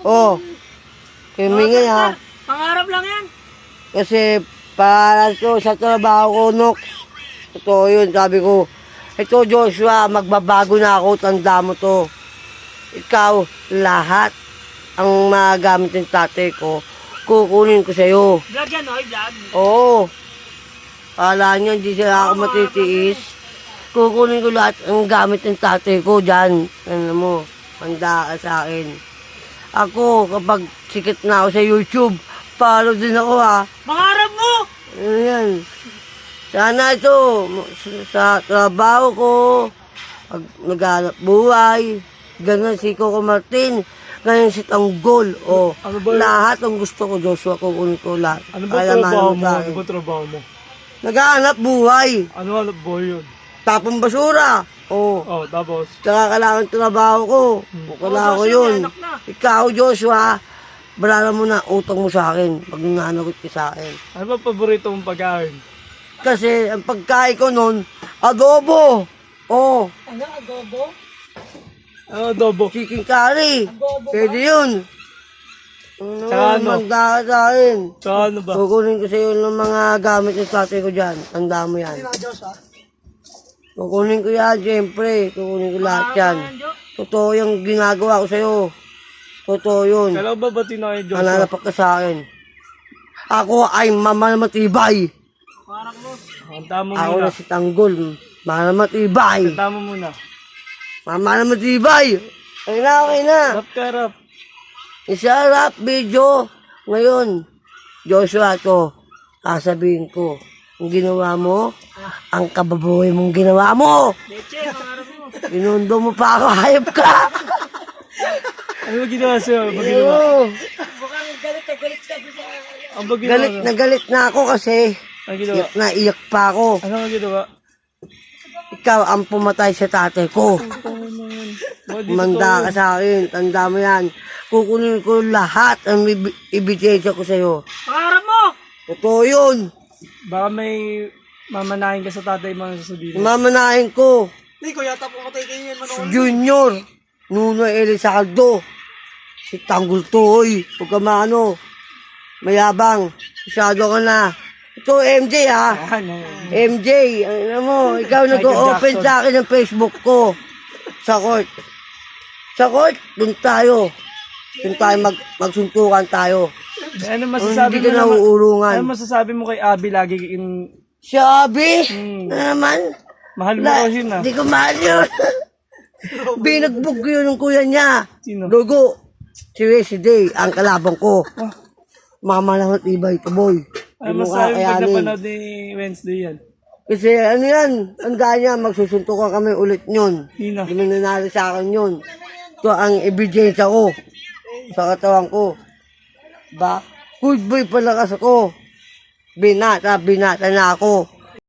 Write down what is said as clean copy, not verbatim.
Oh, humingi ha. Pangarap lang yan. Kasi para to sa trabaho ko, Nox. Totoo yun, sabi ko. Ito, Joshua, magbabago na ako, tanda mo to. Ikaw, lahat ang magamit ng tatay ko, kukunin ko sa'yo. Vlog yan, oy, vlog. Oo. Kala niya, hindi sila ako matitiis. Kukunin ko lahat ang gamit ng tatay ko dyan. Ano mo, handa ka sa akin. Ako, kapag sikat na ako sa YouTube, follow din ako ha. Pangarap mo! Ano yan? Sana ito, sa trabaho ko, pag naghanap buhay, gano'n si Coco Martin, ganyan si Tanggol, o Ano ba yun? lahat ang gusto ko, Joshua, kukunin ko lahat. Ano ba Kaya trabaho maano mo? sa Ano akin. ba trabaho mo? Naghahanap buhay, Ano ba yun? tapong basura, o Oh, tapos? tsaka kailangan trabaho ko, o kailangan ko yun. anak na. Ikaw, Joshua, barala mo na, utang mo sa akin, pag nananagot ka sa akin. Ano ba paborito mong pagkain? Kasi ang pagkain ko nun, adobo. Oh, Ano, adobo? Ano adobo? chicken curry. Pwede yun. Tsaka ano? Magda ka sa akin. Tsaka ano ba? Kukunin ko sa iyo ng mga gamit ng tatay ko dyan. Tanda mo yan. Kukunin ko yan, siyempre. Kukunin ko lahat yan. Totoo yung ginagawa ko sa iyo. Totoo yun. Kailan ba bati na kayo, Joshua? Mananapak ka sa akin. Ako ay mamamatibay. Pangarap mo. Kanta mo Ako muna. na si Tanggol. Mamamatibay. Kanta mo muna. Mamamatibay. Okay na. Rap ka, rap. Isa rap video. Ngayon, Joshua, to, sasabihin ko, ang ginawa mo, ang kababoy mong ginawa mo. Leche, pangarap mo. Pinundo mo pa ako, hayop ka. Ano ba ginawa sa'yo? Ano ba ginawa? Oo. Mukhang galit na galit ka sa... Ano ba ginawa? Galit na ako kasi Ano ginawa? iyak na iyak pa ako. Ano ba ginawa? Ikaw ang pumatay sa tatay ko. Bakit di Manda ka sa akin, tanda mo yan. Kukunin ko lahat ang ibigay ko sa'yo. Pangarap mo! Totoo yun. Baka may mamanahin ka sa tatay mo ang sasabihin. Mamanahin ko. Hindi ko yata pumatay kayo yan, Si Junior, Nuno Elizaldo, si Tanggol Toy, huwag ka maano, mayabang, masyado ka na. Ito MJ ha, MJ, ano mo, ikaw nag-o-open Jackson. sa akin ng Facebook ko, sa court. Sa court, dun tayo magsuntukan tayo. Ano Kung masasabi hindi mo ka naman? nauurungan. Ano masasabi mo kay Abby lagi in... Si Abby, Hmm. na naman, Mahal mo kasi na. hindi ko mahal yun. Binagbog ko yun ng kuya niya. Sino? Dugo. Si Day, ang kalabang ko. Mama lang at iba ito, boy. Ano Hindi mo masasabi mo pag kakayanin. napanood ni Wednesday yan? Kasi ano yan, ang niya, magsusuntukan kami ulit yun. Sino? Hindi mo nanalo sa akin yun. Ito ang ebidensya ko sa katawan ko. Ba? Good boy pala kasi ako. Binata na ako.